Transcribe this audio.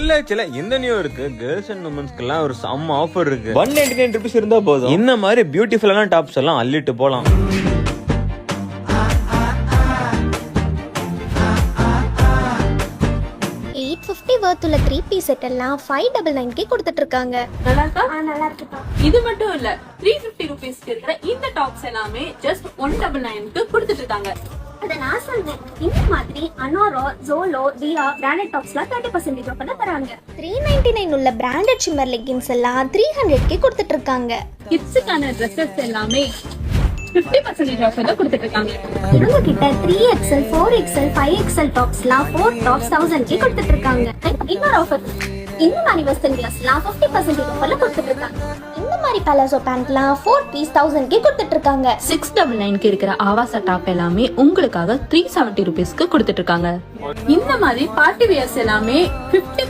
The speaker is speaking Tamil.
புல்லட்ல இந்த நியூ இருக்கு கேர்ள்ஸ் அண்ட் உமன்ஸ்க்குலாம் ஒரு செம்ம ஆஃபர் இருக்கு. 199 rupees இருந்தா போதும் இந்த மாதிரி பியூட்டிஃபுல்லான டாப்ஸ் எல்லாம் அள்ளிட்டு போலாம். 850 worth உள்ள 3-piece செட் எல்லாம் 599 கொடுத்துட்டு இருக்காங்க. நல்லா இருக்கா? நல்லா இருக்குப்பா. இது மட்டும் இல்ல 350 rupees இருக்கிற இந்த டாப்ஸ் எல்லாமே just 199 கொடுத்துட்டு இருக்காங்க. அத நான் சொல்றேன். இந்த மாதிரி அனோரோ, ஜோலோ, டியா பிராண்டட் டாப்ஸ்லாம் 30% ஆஃபர்ல தராங்க. 399 உள்ள பிராண்டட் ஷிம்மர் லெகின்ஸ் எல்லாம் 300 கொடுத்துட்டு இருக்காங்க. கிட்ஸுக்கான ட்ரெஸ்ஸஸ் எல்லாமே 50% ஆஃபர்ல கொடுத்துட்டு இருக்காங்க. இவங்க கிட்ட 3XL, 4XL, 5XL டாப்ஸ்லாம் 4 டாப்ஸ் 1000 கொடுத்துட்டு இருக்காங்க. இன்னொரு ஆஃபர் இந்த மாதிரி வெஸ்டர்ன் கிளாஸ்லாம் 50% ஆஃபர்ல கொடுத்துட்டு இருக்காங்க. இந்த மாதிரி பலாசோ பேண்ட்லாம் 4 பீஸ் 1000 கொடுத்துட்டு இருக்காங்க. 699 இருக்கிற ஆவாசா டாப் எல்லாமே உங்களுக்காக 370 rupeesக்கு கொடுத்துட்டு இருக்காங்க. இந்த மாதிரி பார்ட்டி வியர்ஸ் எல்லாமே 50